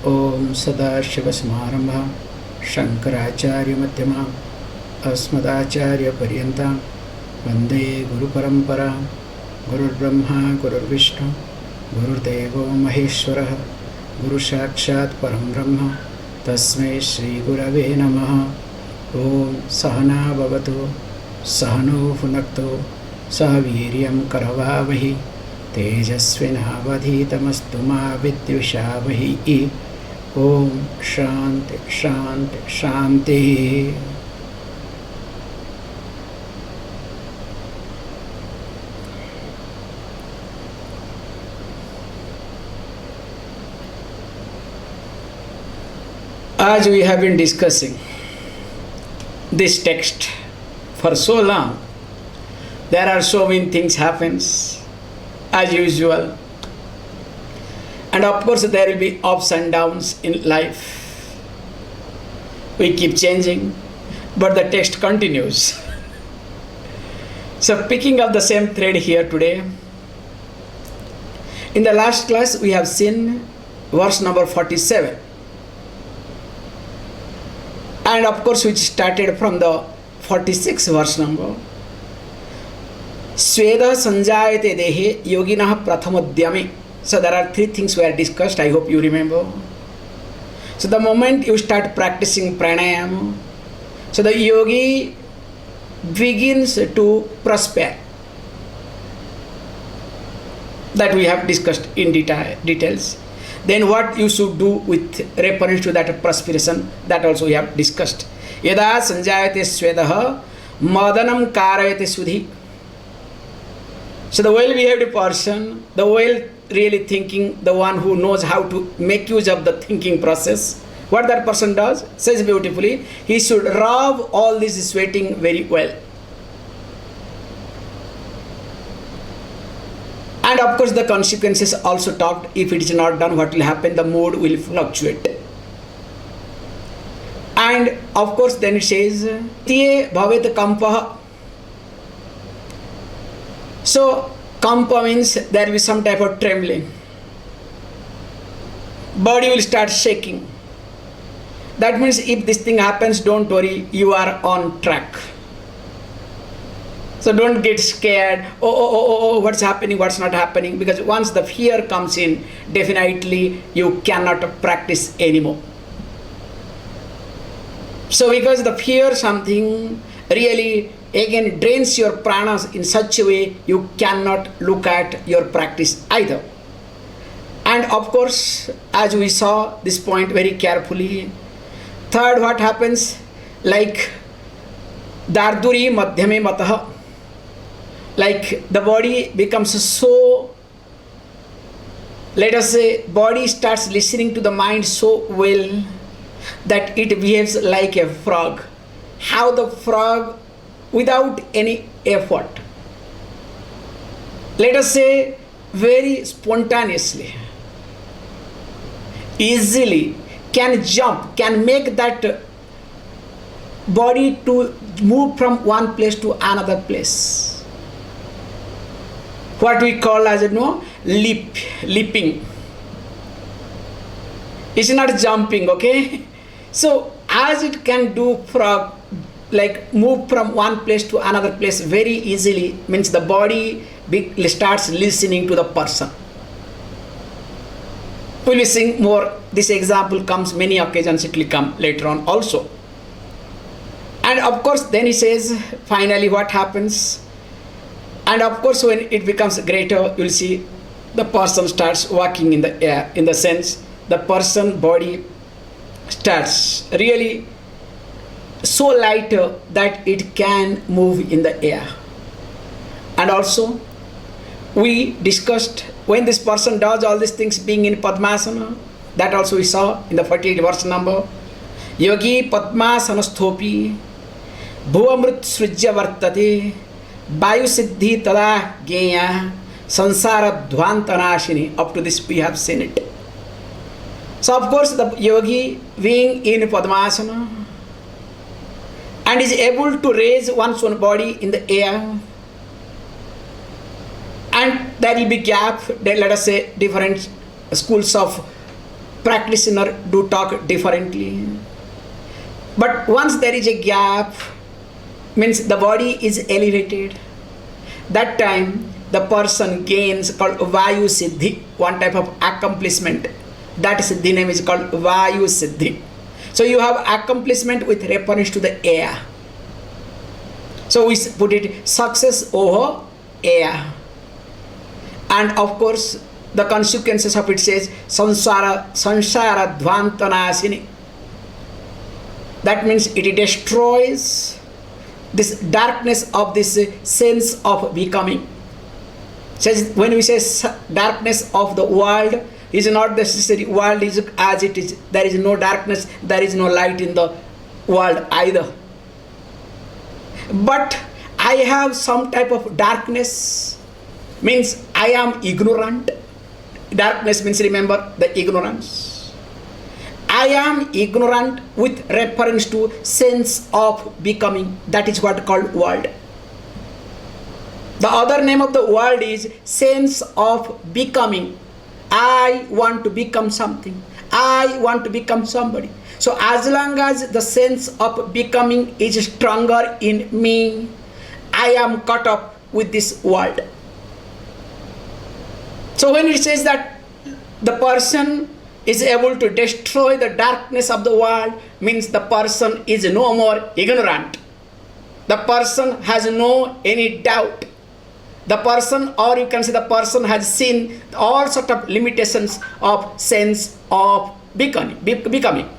Om Sadashiva Shankaracharya Madhyamam Asmadacharya Paryantam Vande Guru Parampara Guru Brahma Guru Vishnu Guru Devo Maheshwara Guru Sakshat Param Brahma Tasmai Shri Gurave Namaha Om Sahana Bhavatu Sahano Phunakto Sahaviryam Karavavahi Tejasvinavadhitamastu ma vidyushavai. Om Shanti Shanti Shanti. As we have been discussing this text for so long, there are so many things happens as usual, and of course there will be ups and downs in life. We keep changing, but the text continues. So picking up the same thread here today, in the last class we have seen verse number 47, and of course which started from the 46th verse number. Sweda sanjayate dehe yoginah prathamodyami. So there are three things were discussed, I hope you remember. So the moment you start practicing pranayama, so the yogi begins to prosper. That we have discussed in details. Then what you should do with reference to that perspiration, that also we have discussed. Yada sanjayate swedaha madanam karayate sudhi. So the well-behaved person, the well really thinking, the one who knows how to make use of the thinking process, what that person does, says beautifully, he should rub all this sweating very well. And of course the consequences also talked. If it is not done, what will happen? The mood will fluctuate. And of course then it says, Tiye bhavet kampaha. So kampa means there will be some type of trembling. Body will start shaking. That means if this thing happens, don't worry, you are on track. So don't get scared, oh, what's happening, what's not happening, because once the fear comes in, definitely you cannot practice anymore. So because the fear something really again drains your pranas in such a way, you cannot look at your practice either. And of course, as we saw this point very carefully, third, what happens, like darduri madhyame mataha, like the body becomes so, let us say, body starts listening to the mind so well that it behaves like a frog. How the frog, without any effort, let us say very spontaneously, easily can jump, can make that body to move from one place to another place. What we call as leaping. It's not jumping, okay? So as it can do frog, like move from one place to another place very easily, means the body starts listening to the person. We'll be seeing more. This example comes many occasions, it will come later on also. And of course then he says finally what happens, and of course when it becomes greater, you'll see the person starts walking in the air, in the sense the person body starts really so light that it can move in the air. And also we discussed when this person does all these things being in Padmasana, that also we saw in the 48th verse number. Yogi Padmasanasthopi Bhuvamrit Srijya Vartate Vayu Siddhi Tada Geya Sansara Dhvantanashini. Up to this we have seen it. So of course the yogi being in Padmasana and is able to raise one's own body in the air, and there will be gap, let us say different schools of practitioner do talk differently. But once there is a gap, means the body is elevated, that time the person gains called Vayu Siddhi, one type of accomplishment. That Siddhi name is called Vayu Siddhi. So you have accomplishment with reference to the air. So we put it success over air. And of course, the consequences of it says samsara dvantanasini. That means it destroys this darkness of this sense of becoming. Says when we say darkness of the world, is not necessary world is as it is. There is no darkness, there is no light in the world either. But I have some type of darkness, means I am ignorant. Darkness means, remember, the ignorance. I am ignorant with reference to sense of becoming. That is what called world. The other name of the world is sense of becoming. I want to become something. I want to become somebody. So as long as the sense of becoming is stronger in me, I am caught up with this world. So when it says that the person is able to destroy the darkness of the world, means the person is no more ignorant. The person has no any doubt. The person, or you can say the person, has seen all sort of limitations of sense of becoming.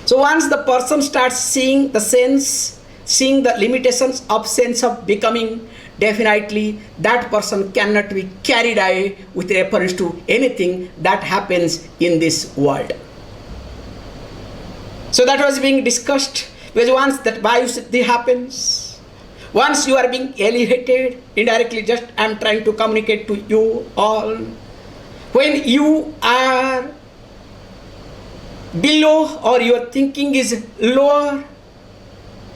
So once the person starts seeing the sense, seeing the limitations of sense of becoming, definitely that person cannot be carried away with reference to anything that happens in this world. So that was being discussed, because once that Vayu Siddhi happens, once you are being elevated, indirectly, just I am trying to communicate to you all, when you are below or your thinking is lower,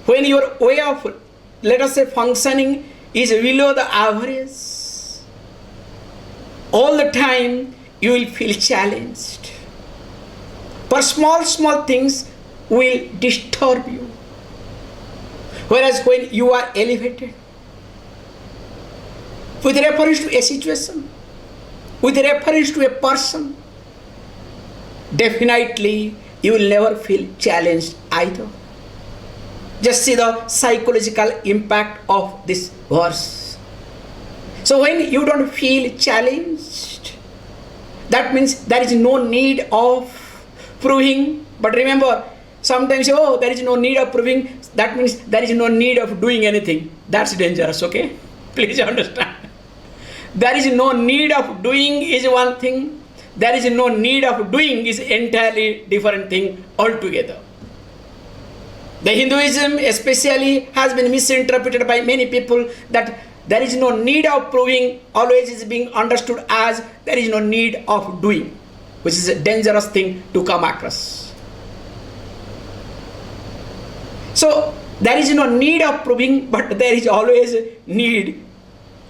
when your way of, let us say, functioning is below the average, all the time you will feel challenged. For small things will disturb you. Whereas when you are elevated, with reference to a situation, with reference to a person, definitely you will never feel challenged either. Just see the psychological impact of this verse. So when you don't feel challenged, that means there is no need of proving. But remember, sometimes, oh, there is no need of proving, that means there is no need of doing anything. That's dangerous, okay? Please understand. There is no need of doing is one thing. There is no need of doing is entirely different thing altogether. The Hinduism especially has been misinterpreted by many people, that there is no need of proving, always is being understood as there is no need of doing, which is a dangerous thing to come across. So there is no need of proving, but there is always need.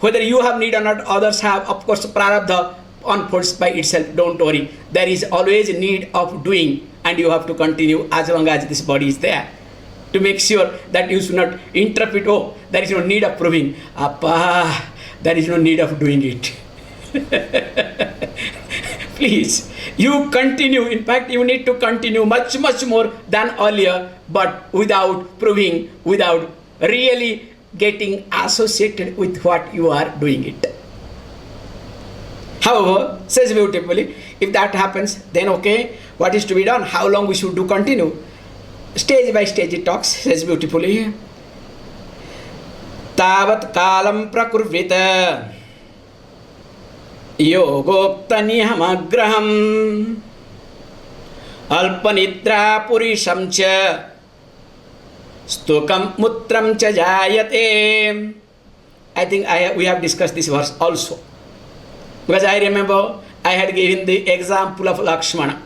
Whether you have need or not, others have, of course, prarabdha unfolds by itself, don't worry. There is always a need of doing, and you have to continue as long as this body is there, to make sure that you should not interpret, oh, there is no need of proving. Appa, there is no need of doing it. Please, you continue. In fact, you need to continue much more than earlier, but without proving, without really getting associated with what you are doing it. However, says beautifully, if that happens, then okay, what is to be done? How long we should do continue? Stage by stage it talks, says beautifully. Tavat kalam prakurvita yogokta nihamagraham alpanidra purisham cha stukam mutram cha jayate. I think we have discussed this verse also, because I remember I had given the example of Lakshmana.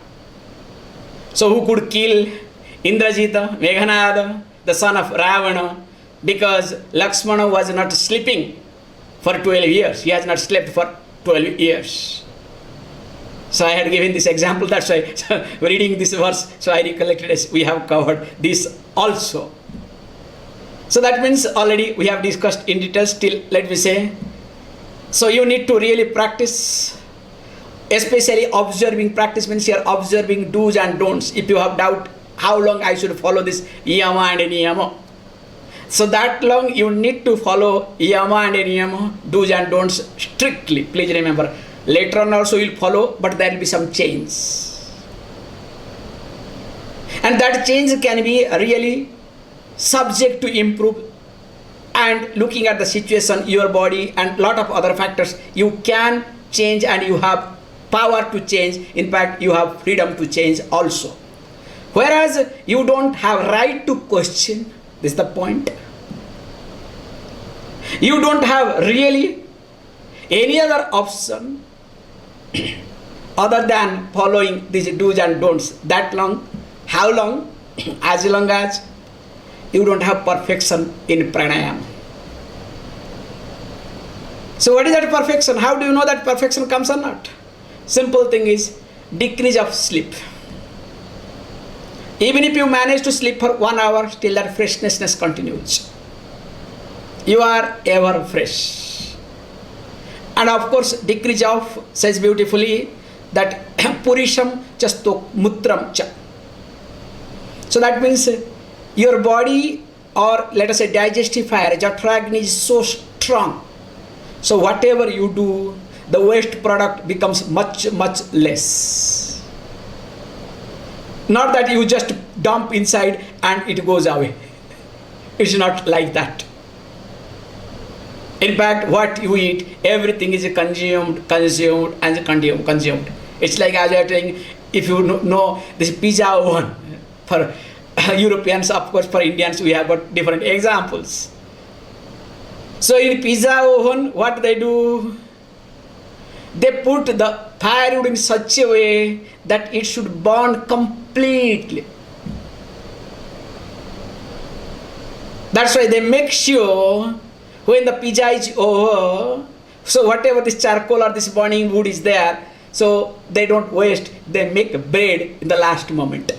So who could kill Indrajita, Meghanada, the son of Ravana, because Lakshmana was not sleeping for 12 years. He has not slept for 12 years. So I had given this example, that's why reading this verse, so I recollected as we have covered this also. So that means already we have discussed in detail. Still, let me say, so you need to really practice, especially observing. Practice means you are observing do's and don'ts. If you have doubt how long I should follow this yama and niyama, so that long you need to follow yama and niyama, do's and don'ts strictly. Please remember, later on also you will follow, but there will be some change. And that change can be really subject to improve, and looking at the situation, your body and lot of other factors, you can change and you have power to change. In fact, you have freedom to change also. Whereas you don't have right to question. This is the point. You don't have really any other option other than following these do's and don'ts. That long, how long? As long as you don't have perfection in pranayama. So what is that perfection? How do you know that perfection comes or not? Simple thing is decrease of sleep. Even if you manage to sleep for 1 hour, still that freshness continues. You are ever fresh. And of course, decrease of says beautifully that purisham chasto mutram cha. So that means your body, or let us say digestive fire, Jatragni, is so strong. So whatever you do, the waste product becomes much, much less. Not that you just dump inside and it goes away. It's not like that. In fact, what you eat, everything is consumed. It's like as I was saying, if you know this pizza oven, for Europeans, of course, for Indians, we have got different examples. So in pizza oven, what they do? They put the firewood in such a way that it should burn completely. That's why they make sure when the pizza is over, so whatever this charcoal or this burning wood is there, so they don't waste, they make bread in the last moment.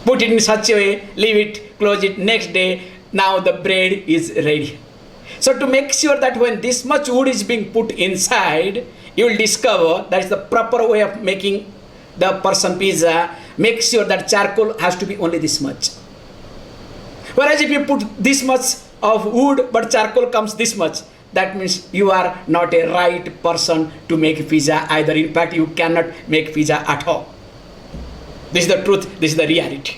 Put it in such a way, leave it, close it, next day, now the bread is ready. So to make sure that when this much wood is being put inside, you will discover that is the proper way of making the person pizza. Make sure that charcoal has to be only this much. Whereas if you put this much of wood but charcoal comes this much, that means you are not a right person to make pizza either. In fact, you cannot make pizza at all. This is the truth, this is the reality.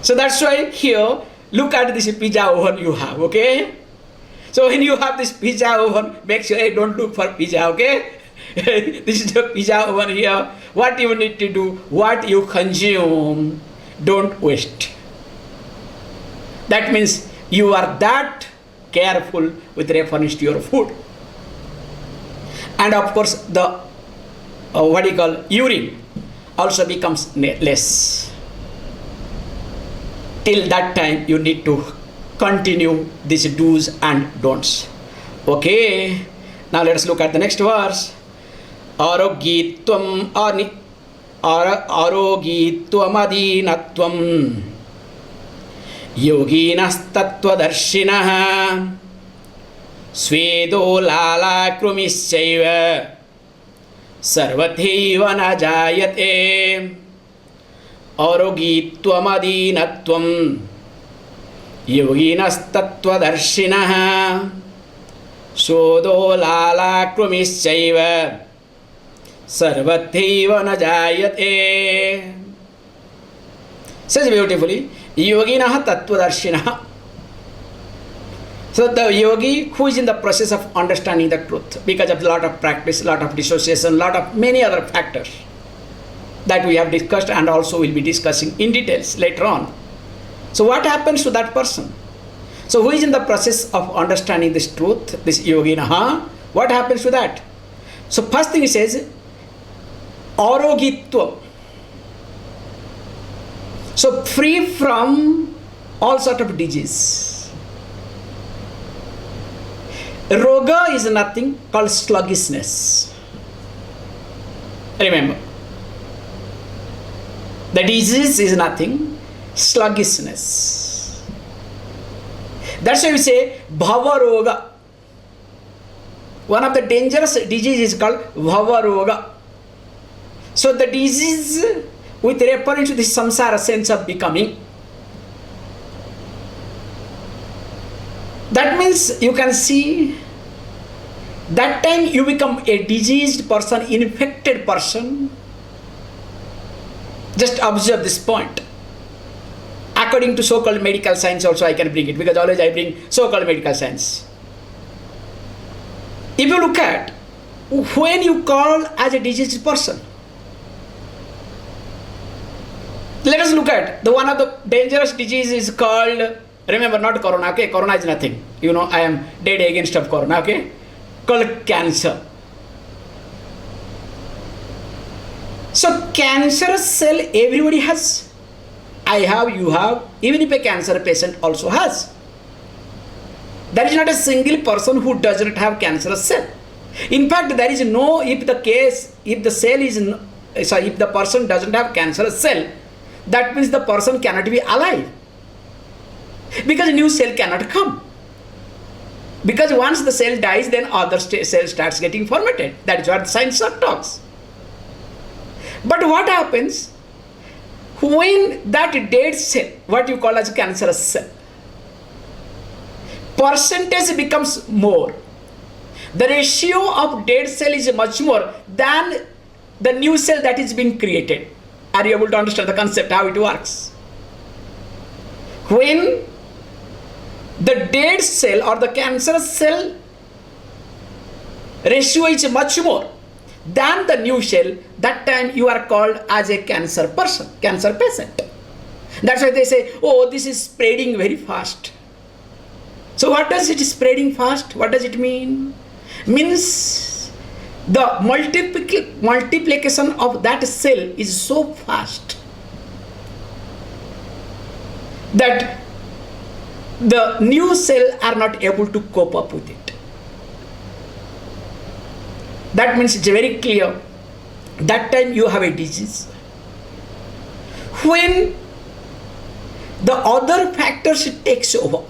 So that's why here, look at this pizza oven you have, okay? So when you have this pizza oven, make sure, hey, don't look for pizza, okay? This is the pizza oven here. What you need to do, what you consume, don't waste. That means you are that careful with reference to your food. And of course, the urine also becomes less. Till that time, you need to continue these do's and don'ts. Okay, now let us look at the next verse. Arogitvam adinatvam yoginas tattvadarshinaha svedo lala krumischaiva sarvatheva na jayate. Arogitvam adinatvam yoginas tattvadarshinaha sodo lala krumischaiva sarvatheva na jayate. Says beautifully, yoginaha tattvadarshinaha. So the yogi who is in the process of understanding the truth because of a lot of practice, lot of dissociation, lot of many other factors that we have discussed and also will be discussing in details later on. So what happens to that person? So who is in the process of understanding this truth, this yoginaha, what happens to that? So first thing he says, arogitva. So free from all sort of disease. Roga is nothing called sluggishness. Remember, the disease is nothing, sluggishness. That's why we say bhava roga. One of the dangerous diseases is called bhava roga. So the disease with reference to the samsara, sense of becoming. That means you can see that time you become a diseased person, infected person. Just observe this point. According to so-called medical science also I can bring it, because always I bring so-called medical science. If you look at when you call as a diseased person, let us look at the one of the dangerous diseases called, remember, not corona, okay? Corona is nothing. You know, I am dead against of corona, okay? Called cancer. So cancerous cell everybody has. I have, you have, even if a cancer patient also has. There is not a single person who does not have cancerous cell. In fact, there is no, if the cell is, if the person doesn't have cancerous cell, that means the person cannot be alive. Because a new cell cannot come. Because once the cell dies, then other cell starts getting formatted. That is what science talks. But what happens when that dead cell, what you call as cancerous cell, percentage becomes more. The ratio of dead cell is much more than the new cell that is being created. Are you able to understand the concept, how it works? When the dead cell or the cancerous cell ratio is much more than the new cell, that time you are called as a cancer person, cancer patient. That's why they say, oh, this is spreading very fast. So what does it spreading fast? What does it mean? Means the multiplication of that cell is so fast that the new cell are not able to cope up with it. That means it's very clear. That time you have a disease. When the other factors takes over,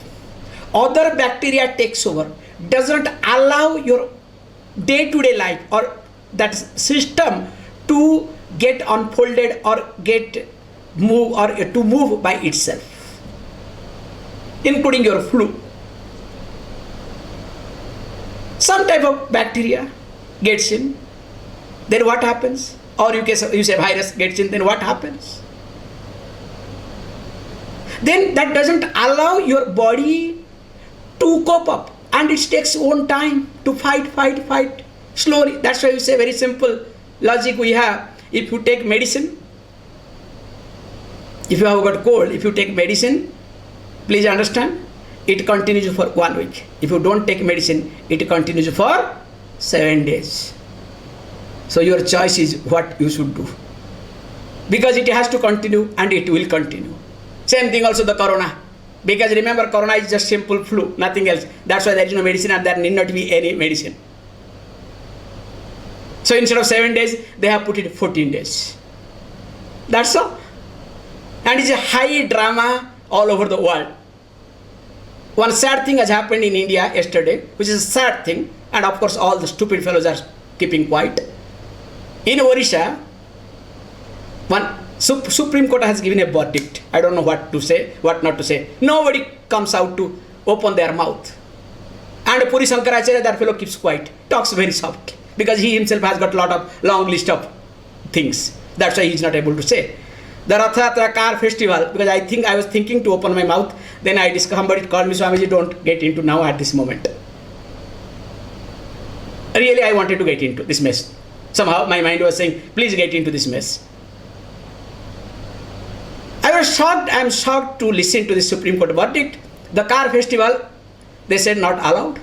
other bacteria takes over, does not allow your day-to-day life or that system to get unfolded or get move or to move by itself, including your flu. Some type of bacteria gets in, then what happens? Or you say virus gets in, then what happens? Then that doesn't allow your body to cope up, and it takes own time to fight slowly. That's why you say very simple logic we have. If you take medicine, if you have got cold, if you take medicine, please understand, it continues for 1 week. If you don't take medicine, it continues for 7 days. So your choice is what you should do, because it has to continue and it will continue. Same thing also the corona, because remember, corona is just simple flu, nothing else. That's why there is no medicine and there need not be any medicine. So instead of 7 days, they have put it 14 days. That's all. And it's a high drama all over the world. One sad thing has happened in India yesterday, which is a sad thing, and of course all the stupid fellows are keeping quiet. In Odisha, one Supreme Court has given a verdict. I don't know what to say, what not to say. Nobody comes out to open their mouth. And Puri Shankaracharya, that fellow, keeps quiet, talks very soft, because he himself has got a lot of long list of things. That's why he is not able to say. The Rath Yatra car festival, because I was thinking to open my mouth, then I discovered, somebody called me, Swamiji, don't get into now at this moment. Really, I wanted to get into this mess. Somehow my mind was saying, please get into this mess. I am shocked to listen to the Supreme Court verdict. The car festival, they said not allowed.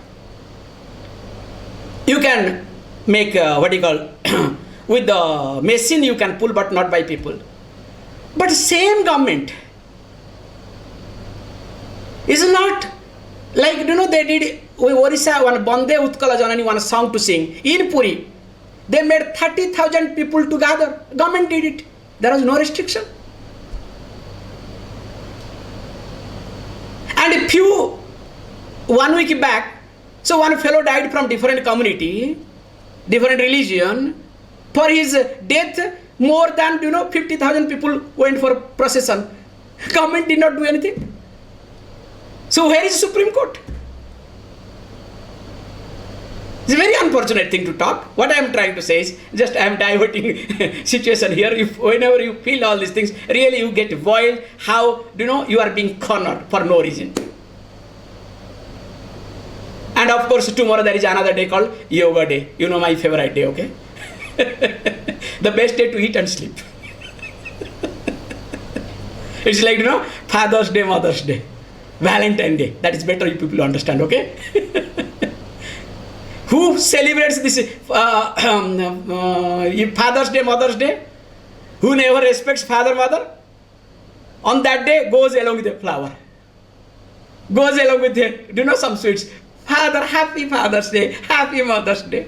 You can make, with the machine you can pull, but not by people. But same government is not like, they did Orissa one Bande Utkala Janani one song to sing in Puri. They made 30,000 people to gather. Government did it. There was no restriction. And one week back, so one fellow died from different community, different religion. For his death, more than 50,000 people went for procession. Government did not do anything. So where is Supreme Court? It's a very unfortunate thing to talk. What I am trying to say is, just I am diverting situation here. If whenever you feel all these things, really you get boiled, how you are being cornered for no reason. And of course tomorrow there is another day called Yoga Day. You know my favorite day, okay? The best day to eat and sleep. It's like Father's Day, Mother's Day, Valentine's Day. That is better if people understand, okay? Who celebrates this Father's Day, Mother's Day? Who never respects father, mother? On that day, goes along with a flower. Goes along with some sweets. Father, happy Father's Day, happy Mother's Day.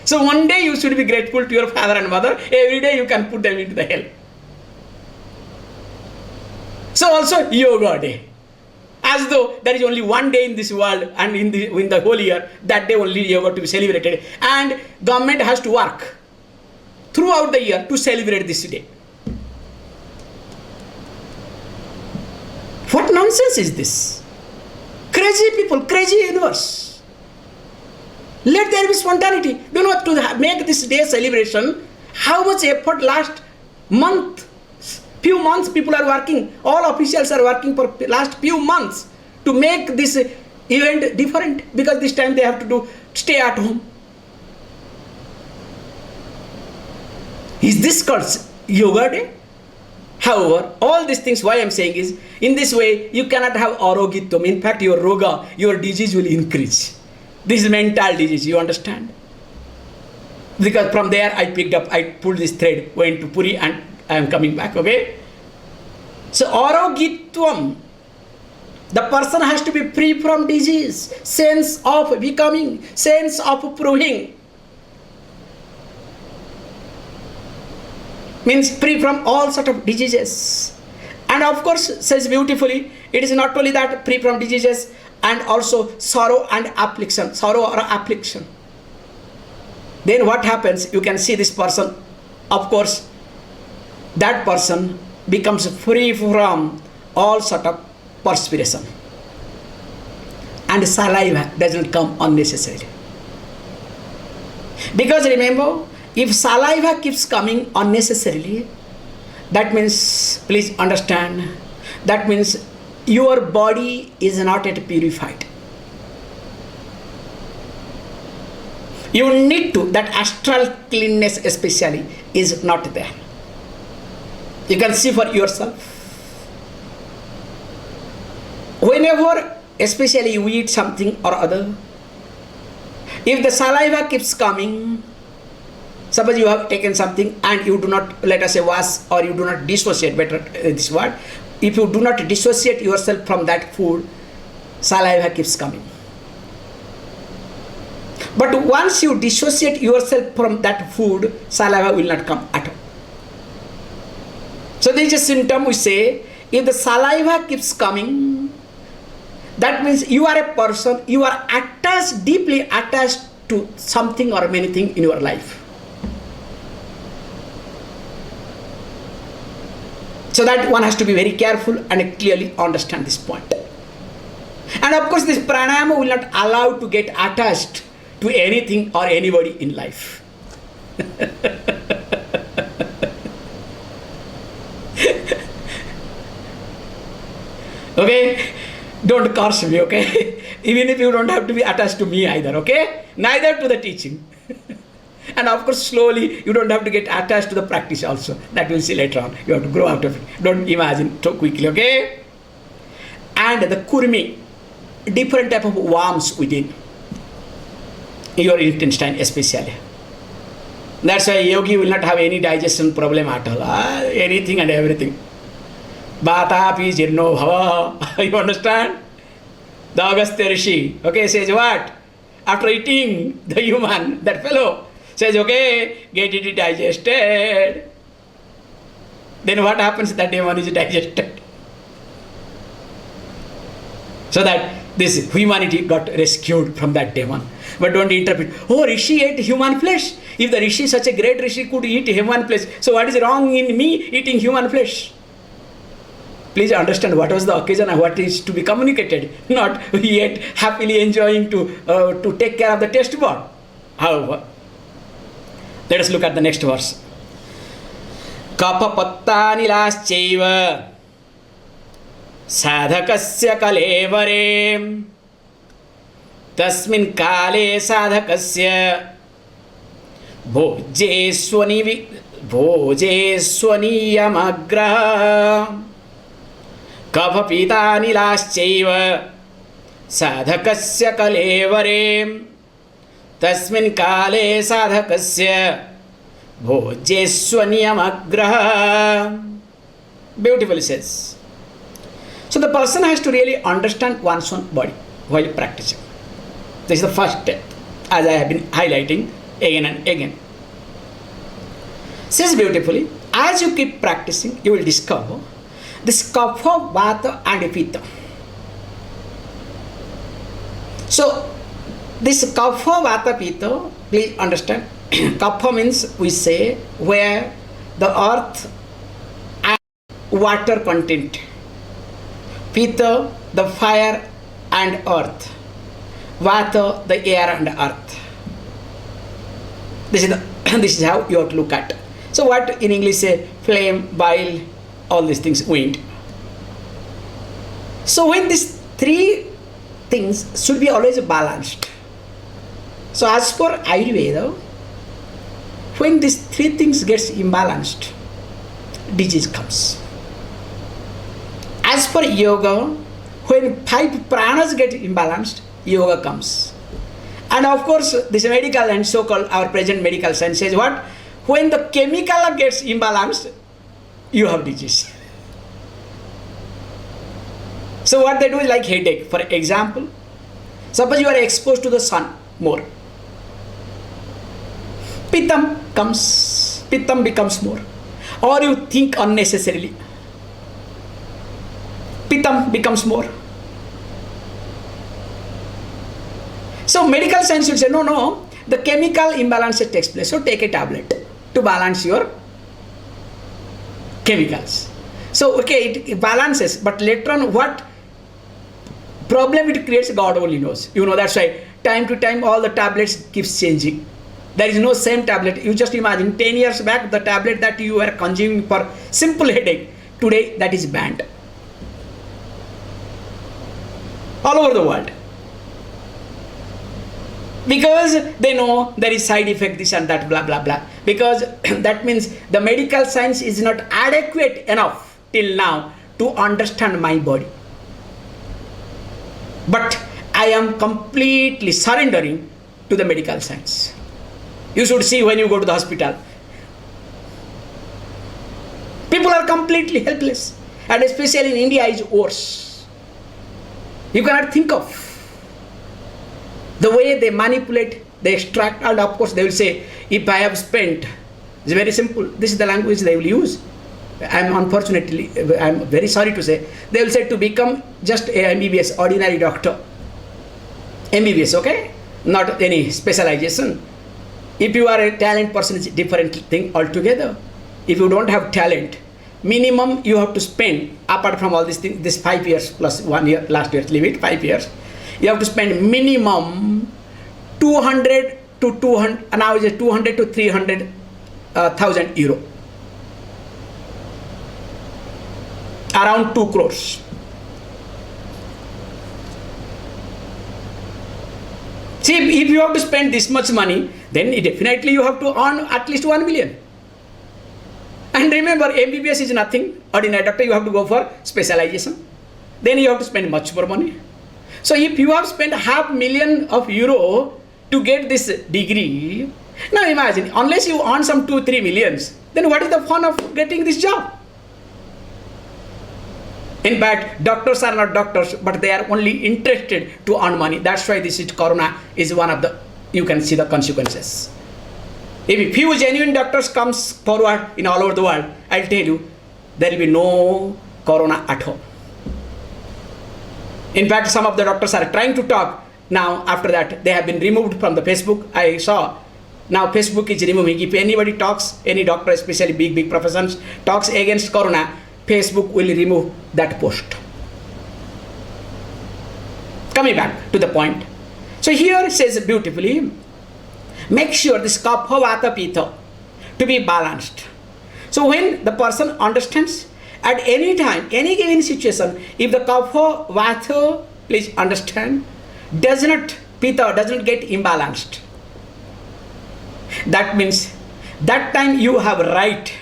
So one day you should be grateful to your father and mother. Every day you can put them into the hell. So also Yoga Day. As though there is only one day in this world and in the whole year, that day only yoga to be celebrated. And government has to work throughout the year to celebrate this day. What nonsense is this? Crazy people, crazy universe. Let there be spontaneity. To make this day celebration, how much effort last month? Few months people are working, all officials are working for last few months to make this event different, because this time they have to stay at home. Is this called Yoga Day? However, all these things, why I am saying is, in this way you cannot have arogitvam. In fact, your roga, your disease will increase. This is mental disease, you understand? Because from there I pulled this thread, went to Puri, and I am coming back, okay? So arogitvam, the person has to be free from disease, sense of becoming, sense of proving. Means free from all sort of diseases. And of course, says beautifully, it is not only that, free from diseases, and also sorrow and affliction, sorrow or affliction. Then what happens? You can see this person, of course, that person becomes free from all sort of perspiration, and saliva doesn't come unnecessarily. Because remember, if saliva keeps coming unnecessarily, that means, please understand, that means your body is not yet purified. You need to, that astral cleanness especially is not there. You can see for yourself. Whenever, especially you eat something or other, if the saliva keeps coming, suppose you have taken something and you do not, let us say, wash, or you do not dissociate, better this word, if you do not dissociate yourself from that food, saliva keeps coming. But once you dissociate yourself from that food, saliva will not come at all. So there is a symptom we say, if the saliva keeps coming, that means you are a person, you are attached, deeply attached to something or many things in your life. So that one has to be very careful and clearly understand this point. And of course this pranayama will not allow to get attached to anything or anybody in life. Okay? Don't curse me, okay? Even if you don't have to be attached to me either, okay? Neither to the teaching. And of course, slowly, you don't have to get attached to the practice also. That we'll see later on. You have to grow out of it. Don't imagine so quickly, okay? And the kurmi, different type of worms within your intestine especially. That's why yogi will not have any digestion problem at all. Anything and everything. Bhatapi jirno bhava. You understand? The Agastya Rishi, okay, says what? After eating the human, that fellow, says, okay, get it digested. Then what happens? That demon is digested. So that this humanity got rescued from that demon. But don't interpret, oh, Rishi ate human flesh. If the Rishi, such a great Rishi, could eat human flesh, so what is wrong in me eating human flesh? Please understand what was the occasion and what is to be communicated. Not he ate happily enjoying to take care of the taste bud. However, let us look at the next verse. Kapha patta nilaschaiva sadhakasya kalevare tasmin kale sadhakasya bhoje swaniyamagraha kapha pita nilaschaiva sadhakasya kalevare tasmin kale sadhakasya bhoje swaniyamagraha. Beautifully says. So the person has to really understand one's own body while practicing. This is the first step, as I have been highlighting again and again. Says beautifully, as you keep practicing, you will discover this kapha, vata and pitta. So this kapha, vata, pitta, please understand, kapha means we say where the earth and water content. Pitta, the fire and earth. Vata, the air and earth. This is how you have to look at. So what in English say flame, bile, all these things, wind. So when these three things should be always balanced. So as per Ayurveda, when these three things gets imbalanced, disease comes. As per yoga, when 5 pranas get imbalanced, yoga comes. And of course, this medical and so-called our present medical science says what? When the chemical gets imbalanced, you have disease. So what they do is like headache. For example, suppose you are exposed to the sun more. Pittam becomes more. Or you think unnecessarily. Pittam becomes more. So medical science will say, no, the chemical imbalance takes place. So take a tablet to balance your chemicals. So okay, it balances, but later on what problem it creates, God only knows. You know, that's why time to time all the tablets keeps changing. There is no same tablet. You just imagine 10 years back the tablet that you were consuming for simple headache, today that is banned. All over the world. Because they know there is side effect, this and that, blah, blah, blah. Because that means the medical science is not adequate enough till now to understand my body. But I am completely surrendering to the medical science. You should see when you go to the hospital. People are completely helpless. And especially in India is worse. You cannot think of the way they manipulate, they extract, and of course they will say, if I have spent, it's very simple, this is the language they will use. I'm very sorry to say, they will say to become just a MBBS, ordinary doctor. MBBS, okay? Not any specialization. If you are a talent person, it's a different thing altogether. If you don't have talent, minimum you have to spend, apart from all these things, this 5 years plus 1 year, last year's limit, 5 years, you have to spend minimum 200 to 300,000 euro. Around 2 crores. See, if you have to spend this much money, then definitely you have to earn at least 1 million. And remember, MBBS is nothing. Ordinary doctor, you have to go for specialization. Then you have to spend much more money. So if you have spent €500,000 euro to get this degree, now imagine, unless you earn some 2-3 millions, then what is the fun of getting this job? In fact, doctors are not doctors, but they are only interested to earn money. That's why this is Corona is one of the, you can see the consequences. If few genuine doctors comes forward in all over the world, I'll tell you, there will be no corona at home. In fact, some of the doctors are trying to talk now. After that, they have been removed from the Facebook. I saw now Facebook is removing. If anybody talks, any doctor, especially big professions, talks against corona, Facebook will remove that post. Coming back to the point. So here it says beautifully, make sure this kapha vata pitta to be balanced. So when the person understands at any time, any given situation, if the kapha vata, please understand, pitta does not get imbalanced, that means that time you have right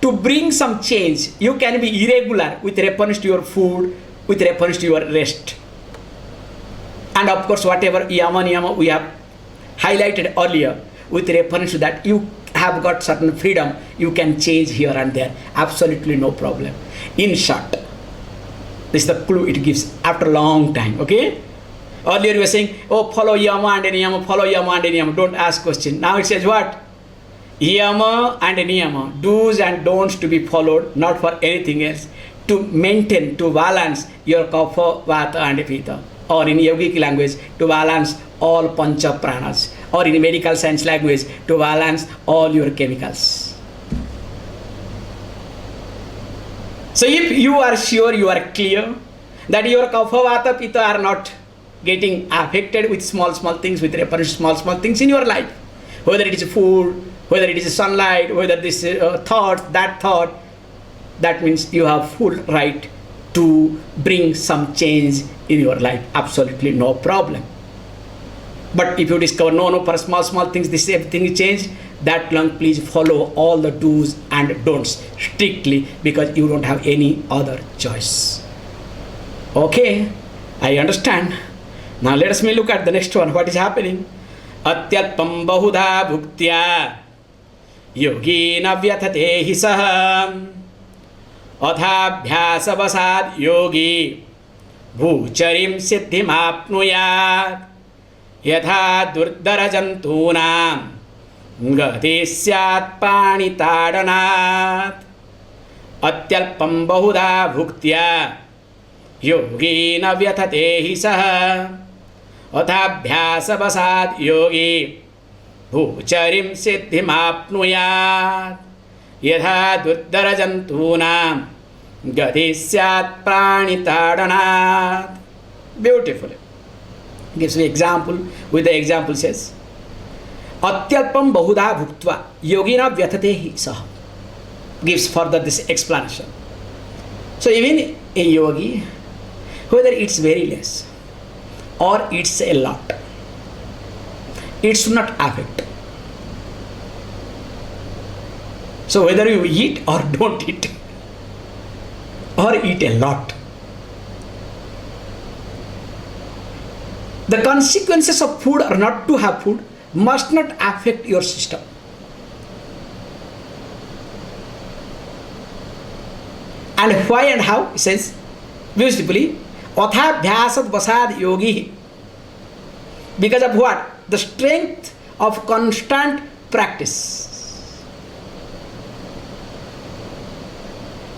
to bring some change. You can be irregular with reference to your food, with reference to your rest. And of course, whatever yama niyama we have highlighted earlier, with reference to that, you have got certain freedom. You can change here and there. Absolutely no problem. In short, this is the clue it gives after a long time. Okay? Earlier you were saying, oh, follow yama and niyama, follow yama and niyama. Don't ask question. Now it says what? Yama and niyama, do's and don'ts to be followed, not for anything else, to maintain, to balance your kapha, vata and pitta. Or in yogic language, to balance all pancha pranas, or in medical science language, to balance all your chemicals. So if you are sure, you are clear that your kapha, vata, pitta are not getting affected with small things, with reference to small things in your life, whether it is food, whether it is sunlight, whether this thought, that means you have full right to bring some change in your life. Absolutely no problem. But if you discover no, for small things, this everything is changed, that long please follow all the do's and don'ts strictly, because you don't have any other choice. Okay, I understand. Now let us look at the next one. What is happening? Atyalpam bahudha bhuktya yogina vyathate hi saha adhabhyasavasad yogi bhucharim siddhimapnuyat yatha durdara jantunam gati syat panitadanat. Atyalpam bahudha bhuktya yogina vyathate hi saha adhabhyasavasad yogi bhucharim siddhimapnuyat yatha durdara jantunam gati syat pranitadanat. Beautifully gives me example. With the example says, atyalpam bahudha bhuktva yogina vyathate hi saha. Gives further this explanation. So even a yogi, whether it's very less or it's a lot, it should not affect. So whether you eat or don't eat, or eat a lot, the consequences of food or not to have food must not affect your system. And why and how? It says beautifully, athabhyasad vasad yogi. Because of what? The strength of constant practice.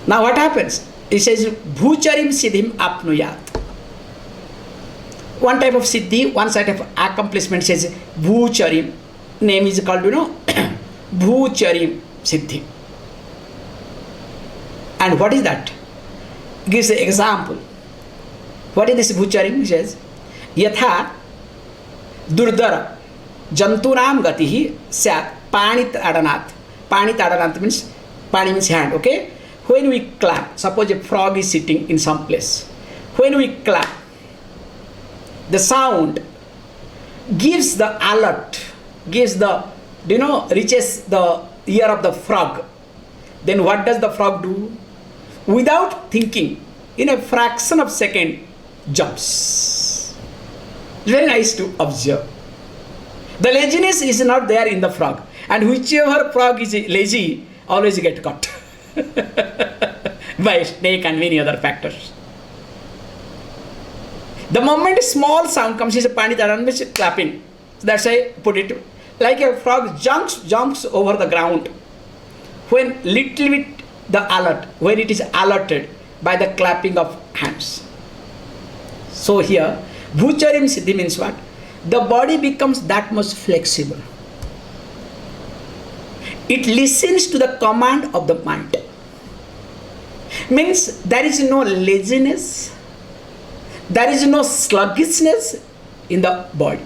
Now what happens? It says bhucharim siddhim apnuyat. One type of siddhi, one type of accomplishment says bhucharim. Name is called, bhucharim siddhi. And what is that? It gives an example. What is this bhucharim? It says yatha durdara jantunam gatihi syat panitadanat. Panitadanat means, pani means hand, okay? When we clap, suppose a frog is sitting in some place. When we clap, the sound gives the alert, gives the, reaches the ear of the frog. Then what does the frog do? Without thinking, in a fraction of second, jumps. Very nice to observe. The laziness is not there in the frog. And whichever frog is lazy, always get caught by a snake and many other factors. The moment small sound comes, is a panitaran, which is clapping. So that's why I put it like a frog jumps over the ground when little bit the alert, when it is alerted by the clapping of hands. So here, Bhucharim Siddhi means what? The body becomes that much flexible. It listens to the command of the mind. Means there is no laziness, there is no sluggishness in the body.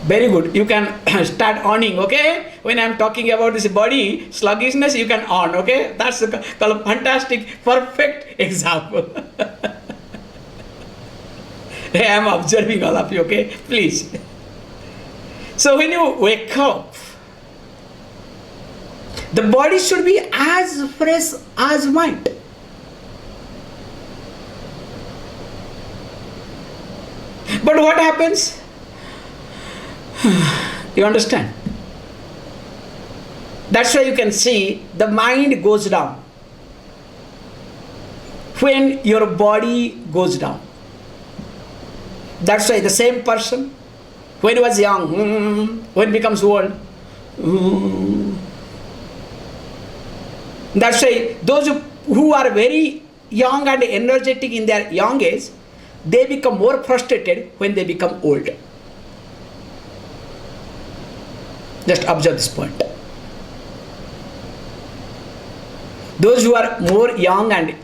Very good. You can start owning, okay? When I am talking about this body sluggishness, you can own, okay? That's a fantastic, perfect example. I am observing all of you, okay? Please. So when you wake up, the body should be as fresh as mind. But what happens? You understand? That's why you can see the mind goes down when your body goes down. That's why the same person, when he was young, when he becomes old, that's why those who are very young and energetic in their young age, they become more frustrated when they become old. Just observe this point. Those who are more young and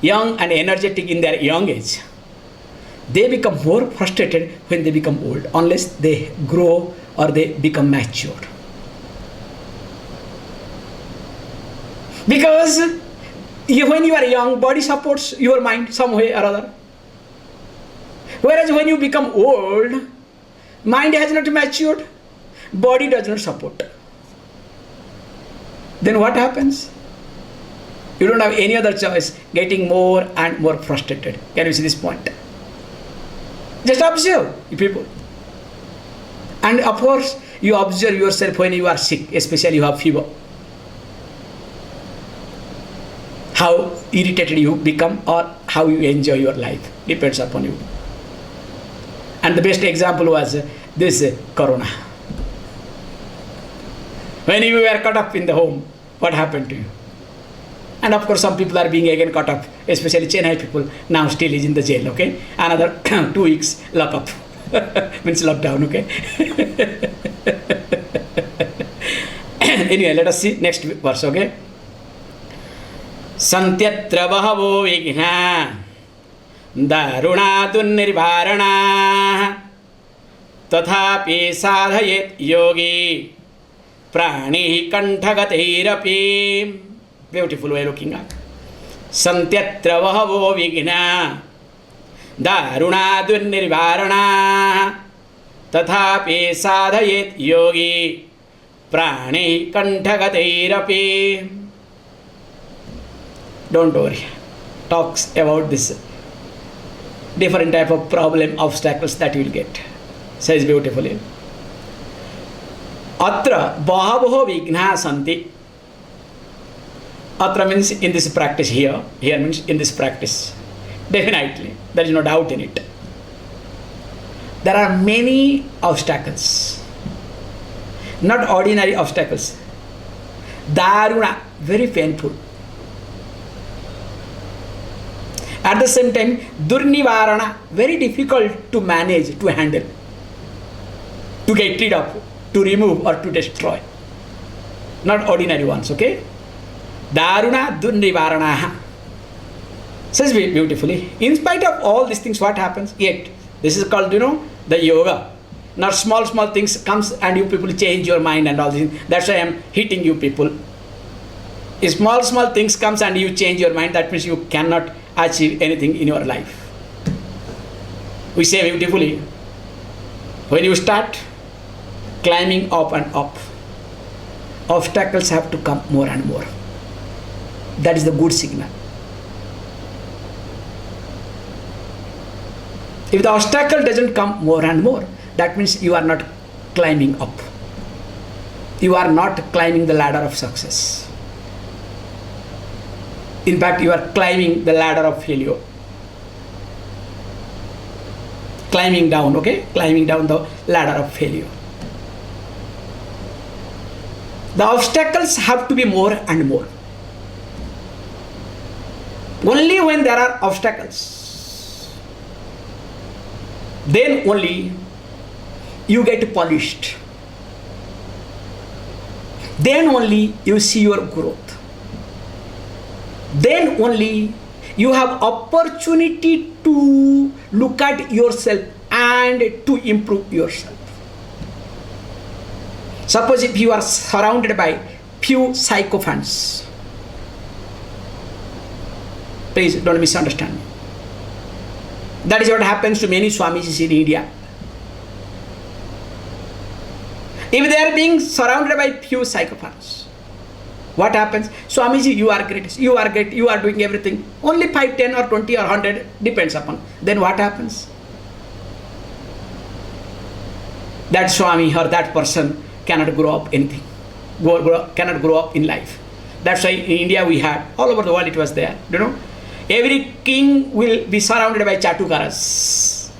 energetic in their young age, they become more frustrated when they become old, unless they grow or they become mature. Because when you are young, body supports your mind some way or other. Whereas when you become old, mind has not matured, body does not support. Then what happens? You don't have any other choice, getting more and more frustrated. Can you see this point? Just observe, people. And of course, you observe yourself when you are sick, especially you have fever. How irritated you become or how you enjoy your life depends upon you. And the best example was this corona. When you were caught up in the home, what happened to you? And of course, some people are being again caught up, especially Chennai people now still is in the jail, okay? Another 2 weeks lock up, means lockdown, okay? Anyway, let us see next verse, okay? Santyatra bahavo vighna daruna dunnirvarana tathapi sadhayet yogi prani kanthagateirapi. Beautiful way looking at. Santyatra bahavo vighna daruna dunnirvarana tathapi sadhayet yogi prani kanthagateirapi. Don't worry. Talks about this different type of problem, obstacles that you will get. Says beautifully. Atra bahavo vighna santi. Atra means in this practice here. Here means in this practice. Definitely. There is no doubt in it. There are many obstacles. Not ordinary obstacles. Daruna, very painful. At the same time, durnivarana, very difficult to manage, to handle, to get rid of, to remove or to destroy. Not ordinary ones, okay? Daruna durnivarana. Says beautifully. In spite of all these things, what happens? Yet, this is called, the yoga. Not small things comes and you people change your mind and all this. That's why I am hitting you people. If small things comes and you change your mind, that means you cannot achieve anything in your life. We say beautifully, when you start climbing up and up, obstacles have to come more and more. That is the good signal. If the obstacle doesn't come more and more, that means you are not climbing up. You are not climbing the ladder of success. In fact, you are climbing the ladder of failure. climbing down, okay? Climbing down the ladder of failure. The obstacles have to be more and more. Only when there are obstacles, then only you get polished. Then only you see your growth. Then only you have opportunity to look at yourself and to improve yourself. Suppose if you are surrounded by few sycophants, please don't misunderstand me. That is what happens to many Swamijis in India. If they are being surrounded by few sycophants, what happens? Swamiji, you are great, you are great, you are doing everything. Only 5, 10 or 20 or 100 depends upon. Then what happens? That Swami or that person cannot grow up anything, cannot grow up in life. That's why in India we had, all over the world it was there, you know. Every king will be surrounded by chatukaras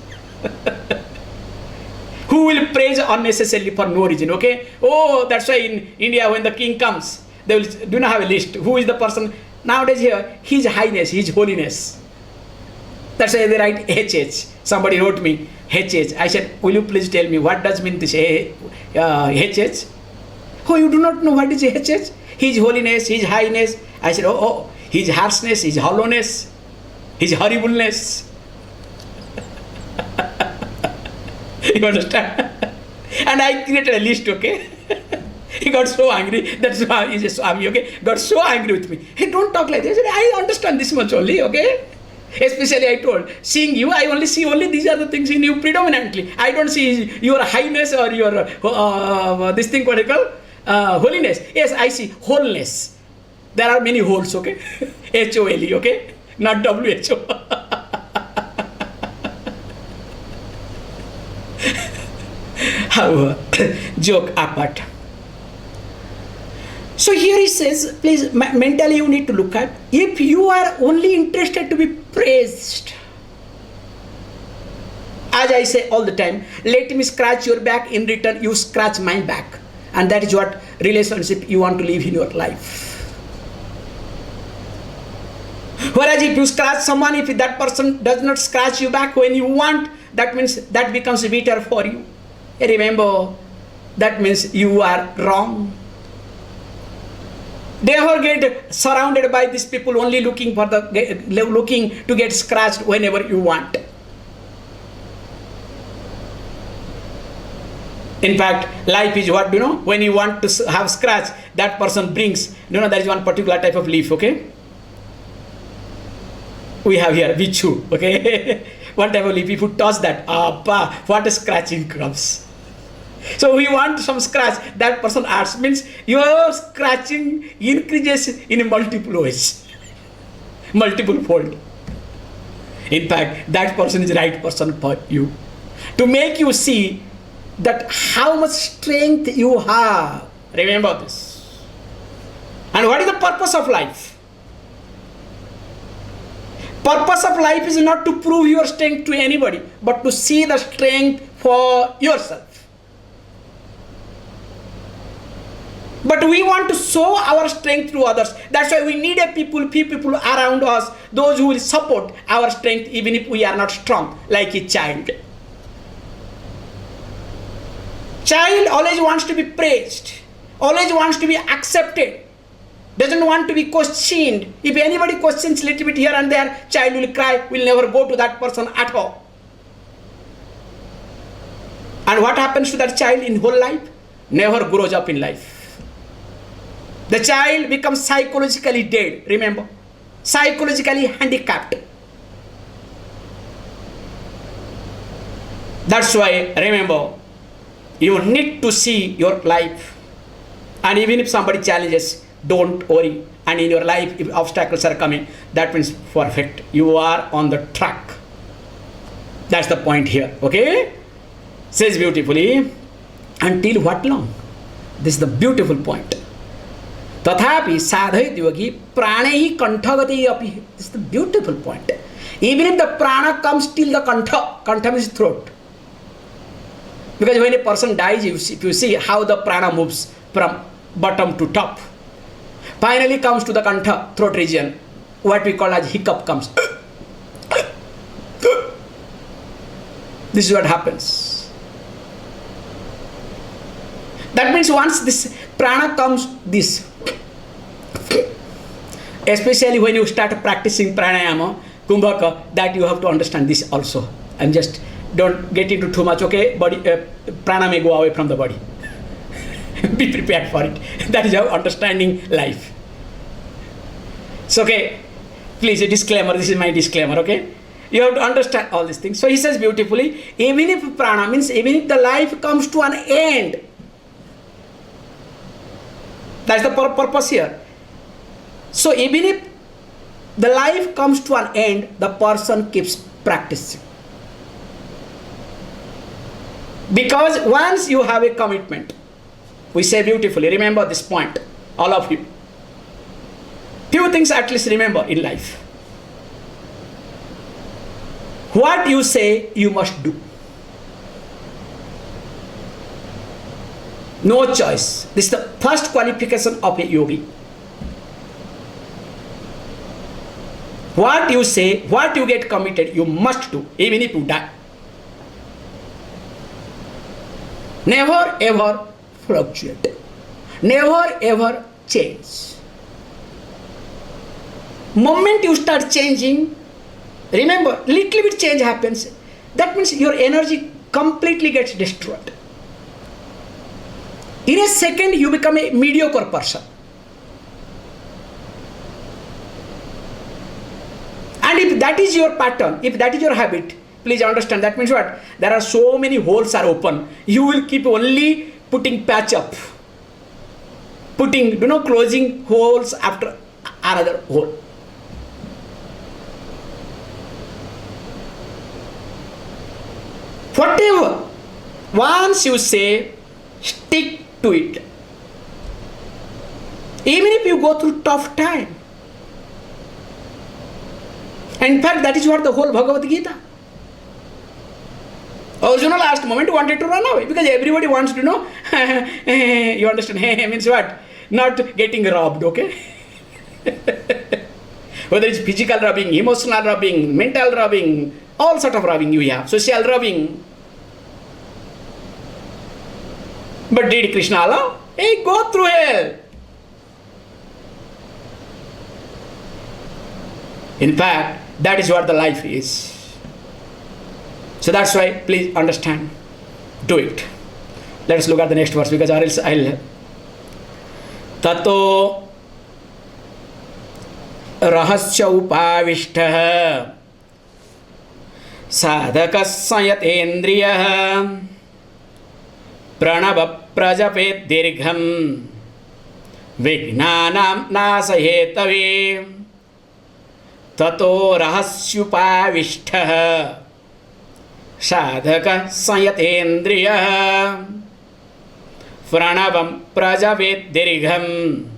who will praise unnecessarily for no reason, okay? Oh, that's why in India when the king comes, they will do not have a list. Who is the person? Nowadays here, His Highness, His Holiness. That's why they write HH. Somebody wrote me, HH. I said, will you please tell me what does mean this HH? Oh, you do not know what is HH? His Holiness, His Highness. I said, oh, His harshness, His hollowness, His horribleness. You understand? And I created a list, okay? He got so angry. That's why he's a Swami, okay? Got so angry with me. Hey, don't talk like this. I said, I understand this much only, okay? Especially I told, seeing you, I only see only these are the things in you predominantly. I don't see your highness or your, this thing what I call, holiness. Yes, I see wholeness. There are many holes, okay? H-O-L-E, okay? Not W-H-O. However, joke apart. So here he says, please, mentally you need to look at, if you are only interested to be praised, as I say all the time, let me scratch your back, in return you scratch my back. And that is what relationship you want to live in your life. Whereas if you scratch someone, if that person does not scratch you back when you want, that means that becomes bitter for you. Remember, that means you are wrong. Never get surrounded by these people only looking to get scratched whenever you want. In fact, life is what, you know, when you want to have scratch, that person brings, you know, there is one particular type of leaf, okay? We have here, vichu, okay? One type of leaf, if you toss that, what a scratching comes. So we want some scratch, that person adds, means your scratching increases in multiple ways, multiple fold. In fact, that person is the right person for you, to make you see that how much strength you have. Remember this. And what is the purpose of life? Purpose of life is not to prove your strength to anybody, but to see the strength for yourself. But we want to show our strength to others. That's why we need few people around us, those who will support our strength even if we are not strong, like a child. Child always wants to be praised, always wants to be accepted, doesn't want to be questioned. If anybody questions a little bit here and there, child will cry, will never go to that person at all. And what happens to that child in whole life? Never grows up in life. The child becomes psychologically dead, remember, psychologically handicapped. That's why, remember, you need to see your life. And even if somebody challenges, don't worry. And in your life, if obstacles are coming, that means perfect. You are on the track. That's the point here, okay? Says beautifully, until what long? This is the beautiful point. Tathapi sadhayat yogi pranehi kanthagati api. This is the beautiful point. Even if the prana comes till the kantha, kantha means throat. Because when a person dies, if you see how the prana moves from bottom to top, finally comes to the kantha, throat region, what we call as hiccup comes. This is what happens. That means once this prana comes, this, especially when you start practicing pranayama, kumbhaka, that you have to understand this also. And just don't get into too much, okay? Body, prana may go away from the body. Be prepared for it. That is how understanding life. So, okay, please, a disclaimer, this is my disclaimer, okay? You have to understand all these things. So he says beautifully, even if prana means, even if the life comes to an end, that's the purpose here. So even if the life comes to an end, the person keeps practicing. Because once you have a commitment, we say beautifully, remember this point, all of you. Few things at least remember in life. What you say, you must do. No choice. This is the first qualification of a yogi. What you say, what you get committed, you must do, even if you die. Never ever fluctuate. Never ever change. Moment you start changing, remember, little bit change happens. That means your energy completely gets destroyed. In a second, you become a mediocre person. And if that is your pattern, if that is your habit, please understand, that means what? There are so many holes are open. You will keep only putting patch up. Putting, closing holes after another hole. Whatever, once you say, stick to it. Even if you go through tough time. In fact, that is what the whole Bhagavad Gita. Arjuna last moment wanted to run away because everybody wants to know. You understand? Means what? Not getting robbed, okay? Whether it's physical robbing, emotional robbing, mental robbing, all sort of robbing you have, social robbing. But did Krishna allow? Hey, go through hell. In fact, that is what the life is. So that's why, please understand, do it. Let us look at the next verse, because or else I'll. Tato rahasya upavishta sadhaka sayatendriya pranava prajapet dirgham vignanam nasayetave. Tato rahasyupavishta sadhaka sayatendriya pranavam prajavet dirgham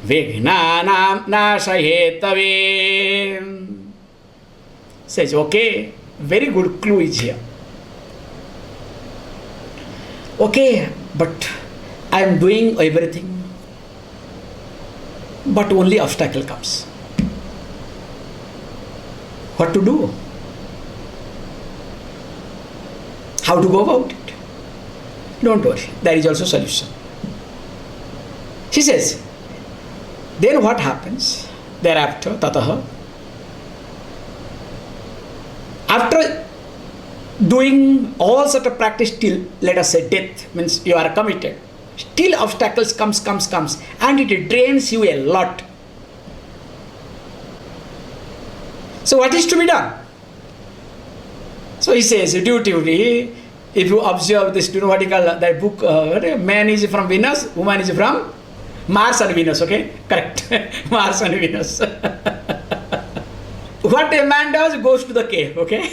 vignanam nasayetave. Says, okay, very good clue is here. Okay, but I am doing everything, but only obstacle comes. What to do? How to go about it? Don't worry, there is also solution. She says, then what happens thereafter? Tataha. After doing all sort of practice till, let us say, death, means you are committed, still obstacles comes, and it drains you a lot. So what is to be done? So he says, dutifully, if you observe this, you know what you call that book, man is from Venus, woman is from Mars and Venus, okay? Correct. Mars and Venus. What a man does, goes to the cave, okay?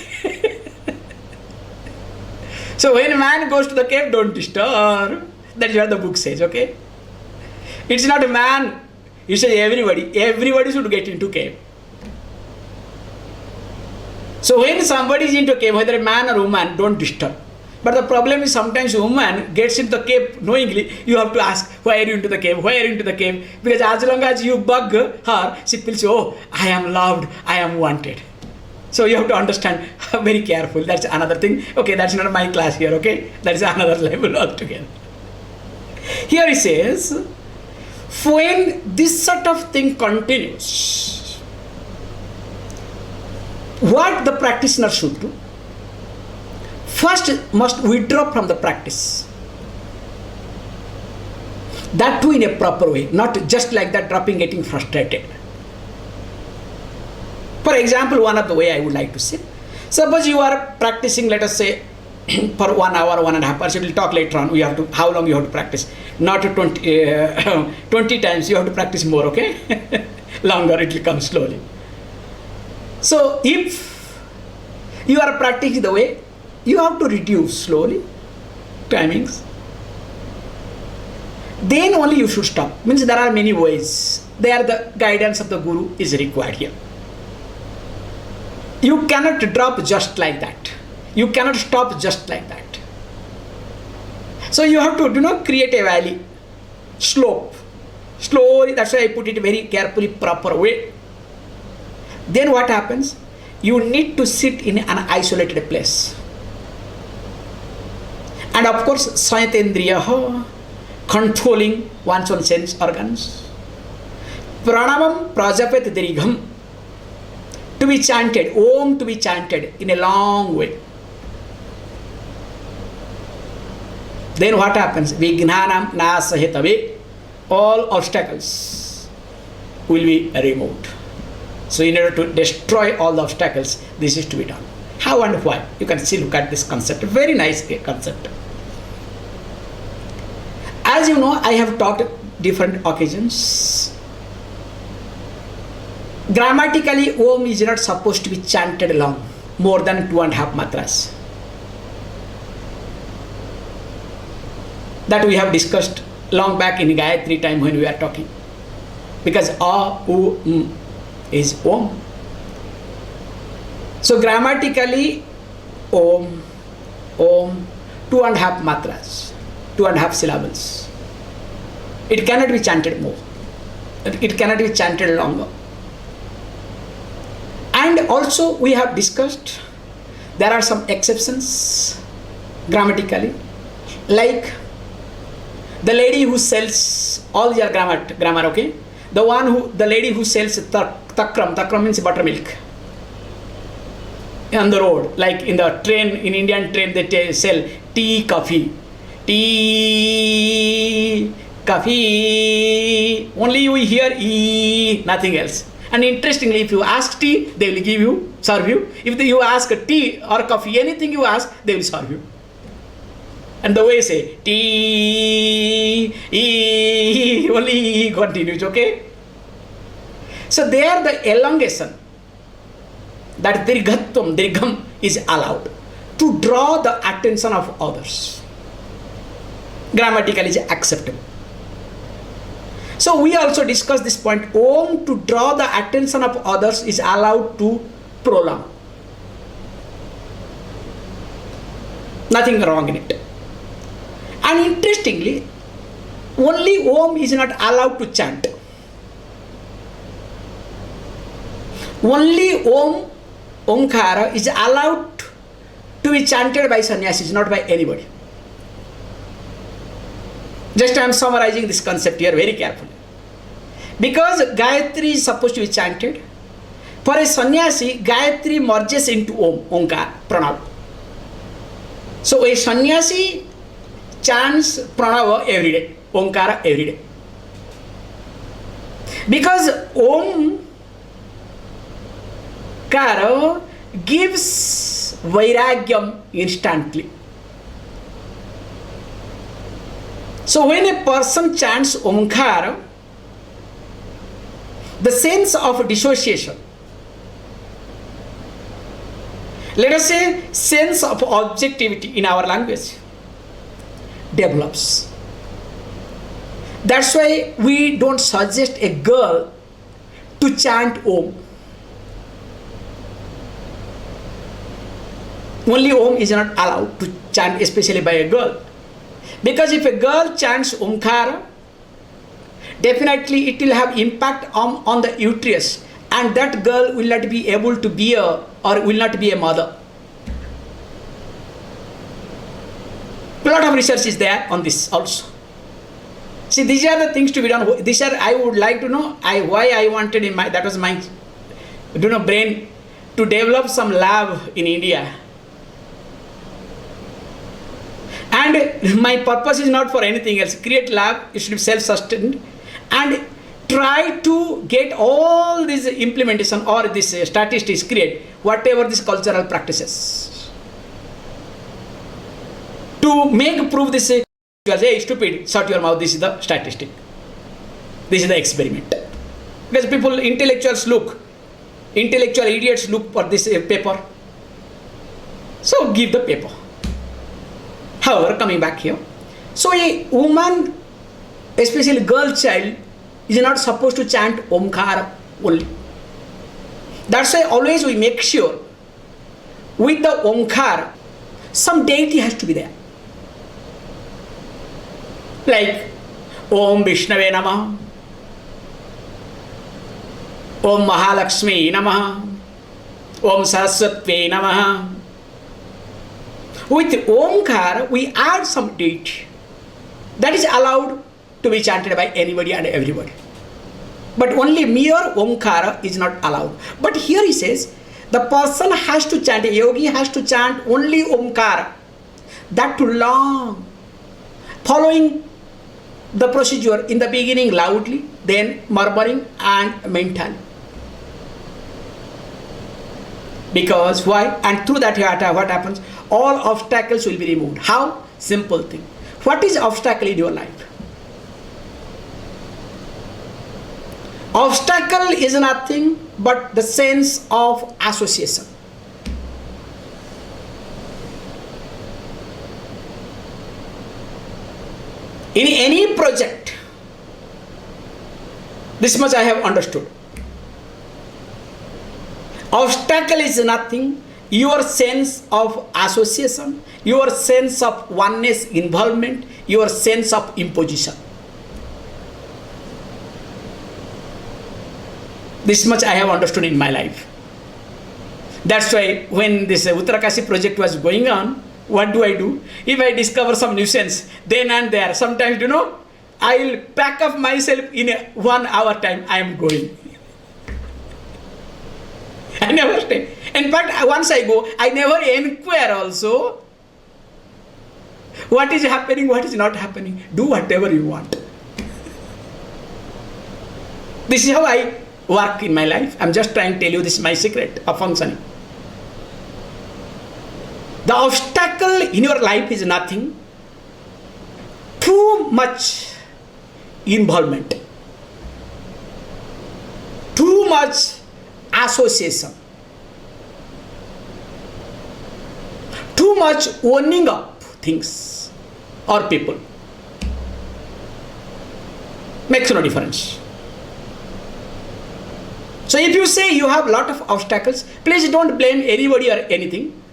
So when a man goes to the cave, don't disturb. That is what the book says, okay? It's not a man. You say everybody should get into cave. So when somebody is into a cave, whether a man or woman, don't disturb. But the problem is sometimes a woman gets into the cave knowingly. You have to ask, why are you into the cave? Why are you into the cave? Because as long as you bug her, she feels, oh, I am loved, I am wanted. So you have to understand, very careful. That's another thing. Okay, that's not my class here, okay? That's another level altogether. Here he says, when this sort of thing continues, what the practitioner should do? First, must withdraw from the practice. That too in a proper way, not just like that dropping, getting frustrated. For example, one of the way I would like to say, suppose you are practicing, let us say, for 1 hour, 1.5 hours, we will talk later on, we have to, how long you have to practice. Not 20 times, you have to practice more, okay? Longer, it will come slowly. So, if you are practicing the way, you have to reduce slowly timings. Then only you should stop. Means there are many ways. There the guidance of the Guru is required here. You cannot drop just like that. You cannot stop just like that. So you have to, create a valley, slope, slowly. That's why I put it very carefully, proper way. Then what happens? You need to sit in an isolated place. And of course, Sayatendriya, controlling one's own sense organs. Pranavam prajapet dirgham, to be chanted, Om to be chanted in a long way. Then what happens? Vignanam nasahitave, all obstacles will be removed. So in order to destroy all the obstacles, this is to be done. How and why? You can see, look at this concept. Very nice concept. As you know, I have taught different occasions. Grammatically, Om is not supposed to be chanted long, more than 2.5 matras. That we have discussed long back in Gayatri time when we are talking. Because A, U, M is Om. So grammatically, Om, Om, 2.5 matras, 2.5 syllables. It cannot be chanted more. It cannot be chanted longer. And also we have discussed, there are some exceptions grammatically, like the lady who sells, all your grammar, okay? The lady who sells takram means buttermilk on the road, like in the train, in Indian train they sell tea, coffee, only you hear E, nothing else. And interestingly, if you ask tea, they will serve you. If you ask tea or coffee, anything you ask, they will serve you. And the way say, tea, E, only E continues, okay? So there the elongation, that dirgham is allowed to draw the attention of others. Grammatically is acceptable. So we also discussed this point. Om to draw the attention of others is allowed to prolong. Nothing wrong in it. And interestingly, only Om is not allowed to chant. Only Om, Omkara is allowed to be chanted by sannyasis, not by anybody. Just I am summarizing this concept here very carefully. Because Gayatri is supposed to be chanted, for a sannyasi, Gayatri merges into Om, Omkar, Pranav. So a sannyasi chants Pranava every day, Omkara every day. Because Omkara gives vairagyam instantly. So when a person chants Omkara, the sense of dissociation, let us say sense of objectivity in our language, develops. That's why we don't suggest a girl to chant Om. Only Om is not allowed to chant, especially by a girl. Because if a girl chants Omkara, definitely it will have impact on the uterus, and that girl will not be able to bear or will not be a mother. A lot of research is there on this also. See, these are the things to be done. These are, I would like to know why I wanted in my, that was my brain, to develop some lab in India. And my purpose is not for anything else. Create lab, it should be self-sustained, and try to get all this implementation or this statistics, create whatever these cultural practices to make prove this. Hey, stupid, shut your mouth, this is the statistic, this is the experiment. Because people, intellectual idiots look for this paper, so give the paper. However, coming back here, so a woman, especially girl child, is not supposed to chant Omkara only. That's why always we make sure with the Omkara, some deity has to be there. Like Om Vishnave Namaha, Om Mahalakshmi Namaha, Om Saraswati Namaha. With Omkara, we add some deity. That is allowed to be chanted by anybody and everybody. But only mere Omkara is not allowed. But here he says, the person has to chant, a yogi has to chant only Omkara. That too long. Following the procedure in the beginning loudly, then murmuring and mentally. Because why? And through that what happens? All obstacles will be removed. How? Simple thing. What is obstacle in your life? Obstacle is nothing but the sense of association. In any project, this much I have understood. Obstacle is nothing, your sense of association, your sense of oneness, involvement, your sense of imposition. This much I have understood in my life. That's why when this Uttarakashi project was going on, what do? If I discover some nuisance, then and there, sometimes, I will pack up myself in 1 hour time, I am going. I never stay. In fact, once I go, I never inquire also what is happening, what is not happening. Do whatever you want. This is how I work in my life. I'm just trying to tell you this is my secret of functioning. The obstacle in your life is nothing. Too much involvement. Too much association. Too much owning up things or people. Makes no difference. So if you say you have a lot of obstacles, please don't blame anybody or anything.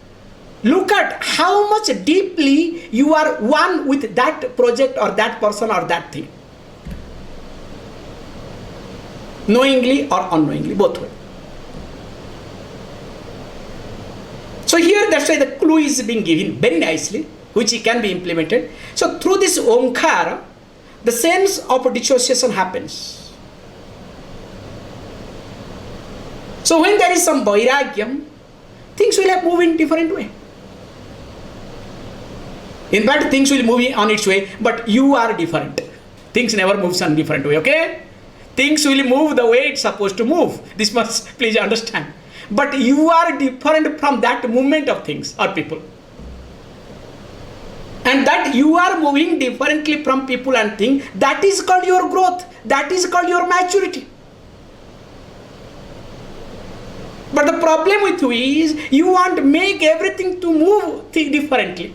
Look at how much deeply you are one with that project or that person or that thing. Knowingly or unknowingly, both ways. So here that's why the clue is being given very nicely, which can be implemented. So through this Omkara, the sense of dissociation happens. So when there is some vairagyam, things will have move in different way. In fact, things will move on its way, but you are different. Things never move in different way, okay? Things will move the way it's supposed to move. This must please understand. But you are different from that movement of things or people. And that you are moving differently from people and things, that is called your growth. That is called your maturity. But the problem with you is, you want to make everything to move differently.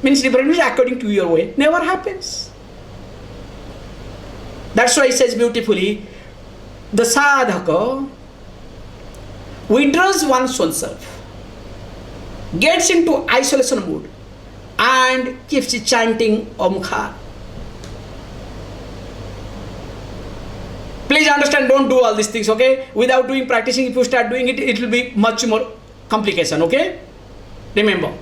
Means differently according to your way. Never happens. That's why it says beautifully, the sadhaka withdraws one's own self. gets into isolation mood and keeps chanting Omkar. Please understand, don't do all these things, okay? Without doing, practicing, if you start doing it, it will be much more complication, okay? Remember,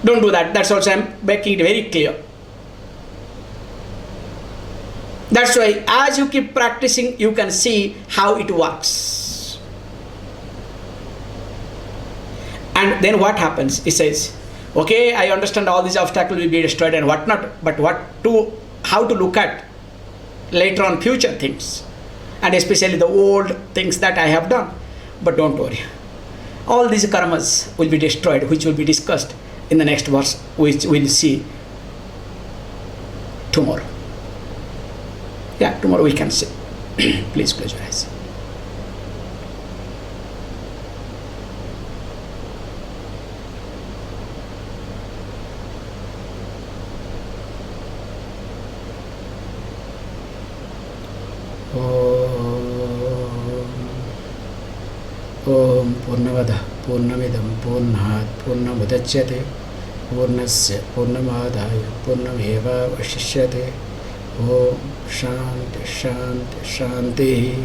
don't do that. That's also I'm making it very clear. That's why as you keep practicing, you can see how it works. And then what happens? He says, okay, I understand all these obstacles will be destroyed and whatnot, but how to look at later on future things, and especially the old things that I have done. But don't worry, all these karmas will be destroyed, which will be discussed in the next verse, which we'll see tomorrow. Yeah, tomorrow we can see. Please close your eyes. Om Purnamada Purnamidam Purnat Purnamudachyate Purnasya Purnamadaya Purnameva Vashishyate. Om Shanti Shanti Shanti.